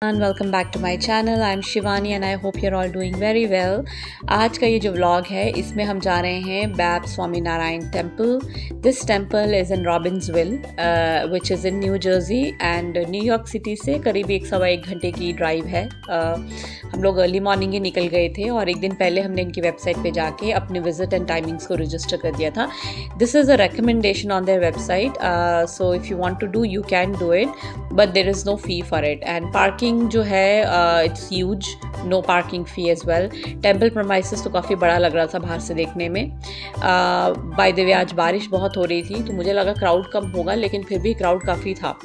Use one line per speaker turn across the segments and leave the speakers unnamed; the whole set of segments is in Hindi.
And welcome back to my channel. I'm Shivani and I hope you're all doing very well. आज का ये जो व्लॉग है इसमें हम जा रहे हैं बैब Swami Narayan temple. This temple is in Robbinsville which is in New Jersey and New York city से करीब 1 घंटे की ड्राइव है. हम लोग अर्ली मॉर्निंग ही निकल गए थे और एक दिन पहले हमने इनकी वेबसाइट पे जाके अपने विजिट एंड टाइमिंग्स को रजिस्टर कर दिया था. This is a recommendation on their website, so if you want to do you can do it, but there is no fee for it. And parking जो है it's huge, no parking fee as well. Temple premises तो काफ़ी बड़ा लग रहा था बाहर से देखने में. बाय द वे आज बारिश बहुत हो रही थी तो मुझे लगा क्राउड कम होगा, लेकिन फिर भी क्राउड काफ़ी था.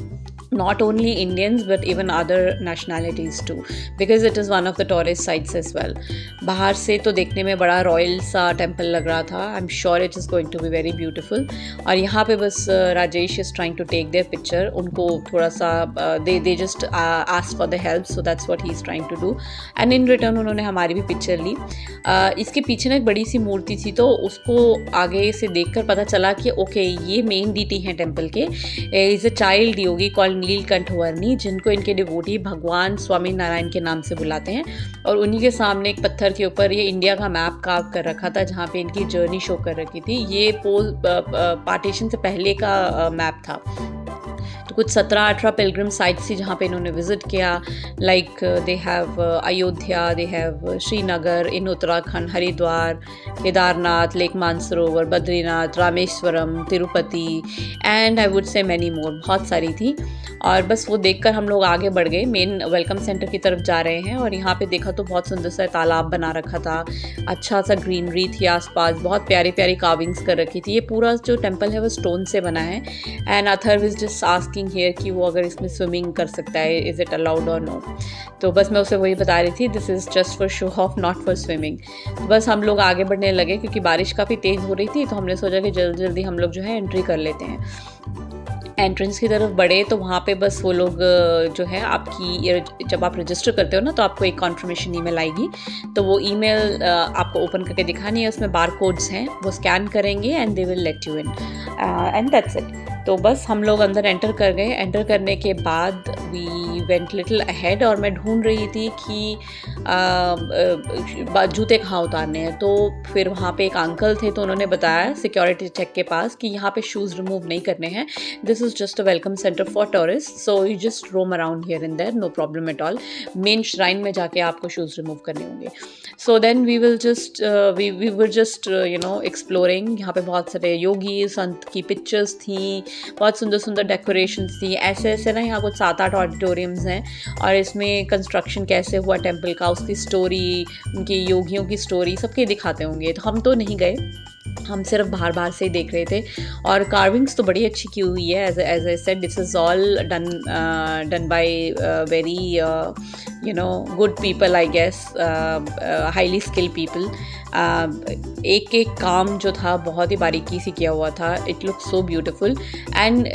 Not only Indians but even other nationalities too, because it is one of the tourist sites as well. बाहर से तो देखने में बड़ा रॉयल सा टेम्पल लग रहा था. I'm sure it is going to be very beautiful. और यहाँ पे बस Rajesh is trying to take their picture. उनको थोड़ा सा they just asked for the help, so that's what he is trying to do. And in return उन्होंने हमारी भी पिक्चर ली. इसके पीछे ना एक बड़ी सी मूर्ति थी तो उसको आगे से देखकर पता चला कि ओके ये मेन डीटी हैं टेम्पल के. Is a child Yogi called Neelkanth वर्णी, जिनको इनके डिवोटी भगवान स्वामी नारायण के नाम से बुलाते हैं. और उन्हीं के सामने एक पत्थर के ऊपर ये इंडिया का मैप कार्व कर रखा था जहाँ पे इनकी जर्नी शो कर रखी थी. ये पार्टीशन से पहले का मैप था. तो कुछ 17-18 पिलग्रिम साइट्स थी जहाँ पे इन्होंने विज़िट किया. Like they have Ayodhya, they have Srinagar in Uttarakhand, Haridwar, Kedarnath, lake Mansarovar, Badrinath, Rameswaram, Tirupati and I would say many more. बहुत सारी थी. और बस वो देखकर हम लोग आगे बढ़ गए. मेन वेलकम सेंटर की तरफ जा रहे हैं और यहाँ पे देखा तो बहुत सुंदर सा तालाब बना रखा था. अच्छा सा ग्रीनरी थी आसपास, बहुत प्यारी प्यारी कार्विंग्स कर रखी थी. ये पूरा जो टेम्पल है वो स्टोन से बना है. And Atharva is just asking here कि वो अगर इसमें स्विमिंग कर सकता है, इज़ इट अलाउड और नो. तो बस मैं उसे वही बता रही थी, this is just for show off, not for swimming. बस हम लोग आगे बढ़ने लगे क्योंकि बारिश काफ़ी तेज़ हो रही थी तो हमने सोचा कि जल्दी जल्दी हम लोग जो है एंट्री कर लेते हैं. एंट्रेंस की तरफ बढ़े तो वहाँ पे बस वो लोग जो है आपकी जब आप रजिस्टर करते हो ना तो आपको एक कॉन्फर्मेशन ईमेल आएगी. तो वो ईमेल आपको ओपन करके दिखानी है. उसमें बार कोड्स हैं, वो स्कैन करेंगे and they will let you in and that's it. तो बस हम लोग अंदर एंटर कर गए. एंटर करने के बाद वी वेंट लिटिल अहेड और मैं ढूंढ रही थी कि जूते कहाँ उतारने हैं. तो फिर वहाँ पे एक अंकल थे तो उन्होंने बताया सिक्योरिटी चेक के पास कि यहाँ पे शूज़ रिमूव नहीं करने हैं. This is just a welcome centre for tourist, so you just roam around here and there, no problem at all. Main shrine में जाके आपको शूज़ रिमूव करने होंगे. So then we will just we were just you know exploring. यहाँ पे बहुत सारे योगी संत की पिक्चर्स थी, बहुत सुंदर सुंदर डेकोरेशंस थी. ऐसे ऐसे ना यहाँ कुछ 7-8 ऑडिटोरियम्स हैं और इसमें कंस्ट्रक्शन कैसे हुआ टेम्पल का, उसकी स्टोरी, उनके योगियों की स्टोरी सबके दिखाते होंगे. तो हम तो नहीं गए, हम सिर्फ बाहर से ही देख रहे थे. और कार्विंग्स तो बड़ी अच्छी की हुई है. As I said, this is all done by very good people, I guess highly skilled people. एक एक काम जो था बहुत ही बारीकी से किया हुआ था. It look so beautiful and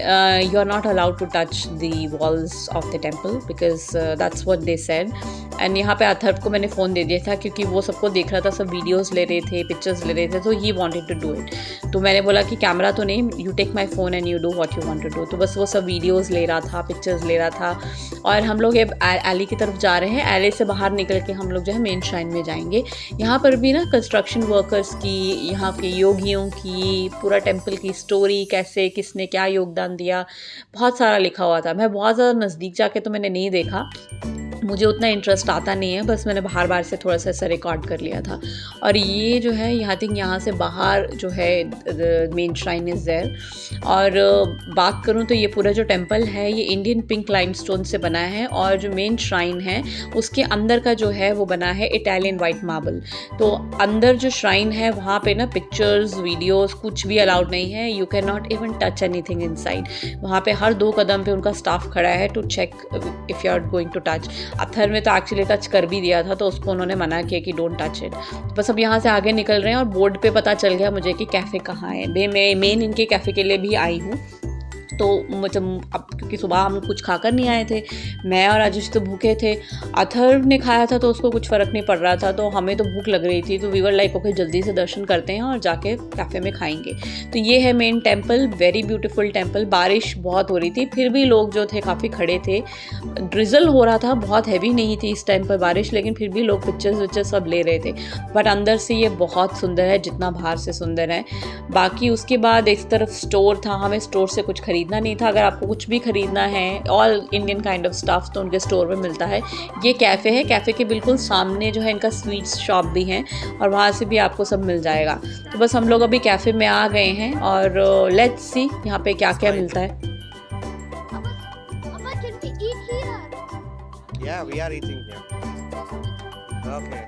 you are not allowed to touch the walls of the temple because that's what they said. And यहाँ पे अथर्व को मैंने फ़ोन दे दिया था क्योंकि वो सबको देख रहा था, सब वीडियोज़ ले रहे थे, पिक्चर्स ले रहे थे, तो he wanted to do it. तो मैंने बोला कि कैमरा तो नहीं, you take my phone and you do what you want to do. तो बस वो सब वीडियोज़ ले रहा था, पिक्चर्स ले रहा था. और हम लोग एली की तरफ जा रहे हैं. एली से बाहर निकल के हम लोग जो है मेन श्राइन में जाएंगे. यहाँ पर भी ना कंस्ट्रक्शन वर्कर्स की, यहाँ के योगियों की, पूरा टेम्पल की स्टोरी, कैसे किसने क्या योगदान दिया, बहुत सारा लिखा हुआ था. मैं बहुत ज़्यादा नज़दीक जाके तो मैंने नहीं देखा, मुझे उतना इंटरेस्ट आता नहीं है, बस मैंने बाहर से थोड़ा सा ऐसा रिकॉर्ड कर लिया था. और ये जो है यहाँ से बाहर जो है मेन श्राइन इज़ देयर. और बात करूँ तो ये पूरा जो टेम्पल है ये इंडियन पिंक लाइमस्टोन से बना है और जो मेन श्राइन है उसके अंदर का जो है वो बना है इटालियन वाइट मार्बल. तो अंदर जो श्राइन है वहाँ पे ना पिक्चर्स, वीडियोस कुछ भी अलाउड नहीं है. You can not even touch anything inside. वहाँ पे हर 2 कदम पे उनका स्टाफ खड़ा है to check if you are going to touch. Other में तो एक्चुअली टच कर भी दिया था तो उसको उन्होंने मना किया कि डोंट टच इट. बस अब यहाँ से आगे निकल रहे हैं और बोर्ड पे पता चल गया मुझे कि कैफ़े कहाँ है. मैं मेन इनके कैफ़े के लिए भी आई हूँ. तो मतलब अब क्योंकि सुबह हम कुछ खाकर नहीं आए थे, मैं और राजेश तो भूखे थे, अथर्व ने खाया था तो उसको कुछ फ़र्क नहीं पड़ रहा था, तो हमें तो भूख लग रही थी, तो वी वर लाइक ओके जल्दी से दर्शन करते हैं और जाके कैफ़े में खाएंगे। तो ये है main temple, very beautiful temple. बारिश बहुत हो रही थी, फिर भी लोग जो थे काफ़ी खड़े थे, ड्रिजल हो रहा था, बहुत हैवी नहीं थी इस टाइम पर बारिश, लेकिन फिर भी लोग पिक्चर्स सब ले रहे थे। बट अंदर से ये बहुत सुंदर है जितना बाहर से सुंदर है। बाकी उसके बाद एक तरफ स्टोर था, हमें स्टोर से कुछ खरीदना नहीं था। अगर आपको कुछ भी खरीदना है all Indian kind of stuff तो उनके स्टोर में मिलता है। ये कैफ़े है, कैफ़े के बिल्कुल सामने जो है इनका स्वीट्स शॉप भी है और वहाँ से भी आपको सब मिल जाएगा। तो बस हम लोग अभी कैफ़े में आ गए हैं और लेट्स सी यहाँ पे क्या क्या मिलता है।
Yeah, we are eating here. Okay.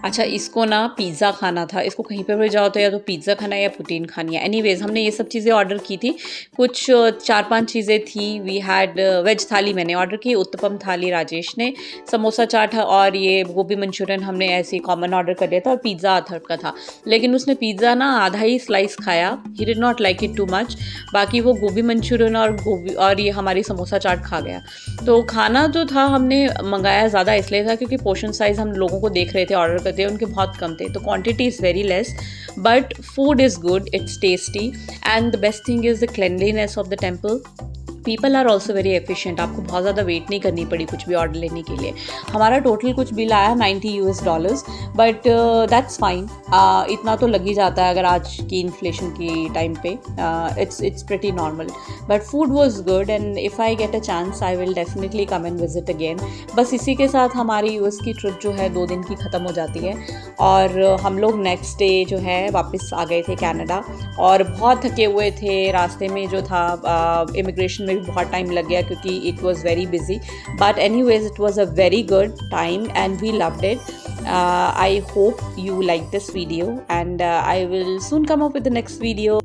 अच्छा, इसको ना पिज़्ज़ा खाना था, इसको कहीं पे भी जाओ तो या तो पिज़्ज़ा खाना है या पुटीन खानी है। एनीवेज़ हमने ये सब चीज़ें ऑर्डर की थी, कुछ 4-5 चीज़ें थी। वी हैड वेज थाली मैंने ऑर्डर की, उत्तपम थाली राजेश ने, समोसा चाट और ये गोभी मंचूरियन हमने ऐसे कॉमन ऑर्डर कर लिया था और पिज़्ज़ा अथर्व का था। लेकिन उसने पिज़्ज़ा ना आधा ही स्लाइस खाया, he did not like it too much. बाकी वो गोभी मंचूरियन और ये हमारी समोसा चाट खा गया। तो खाना जो था हमने मंगाया ज़्यादा इसलिए था क्योंकि पोर्शन साइज़ हम लोगों को देख रहे थे ऑर्डर करते, उनके बहुत कम थे, तो quantity is very less but food is good, it's tasty and the best thing is the cleanliness of the temple. People are also very efficient, आपको बहुत ज़्यादा वेट नहीं करनी पड़ी कुछ भी ऑर्डर लेने के लिए। हमारा टोटल कुछ बिल आया $90 बट दैट्स फाइन, इतना तो लग ही जाता है अगर आज की इन्फ्लेशन की टाइम पे, it's pretty normal. But food was good and if I get a chance I will definitely come and visit again. बस इसी के साथ हमारी यूएस की ट्रिप जो है 2 दिन की ख़त्म हो जाती है और हम लोग नेक्स्ट डे जो है वापस आ गए थे कनाडा और बहुत थके हुए थे। रास्ते में जो था इमिग्रेशन में भी बहुत टाइम लग गया क्योंकि it was very busy, but anyways it was a very good time and we loved it. I hope you like this video and I will soon come up with the next video.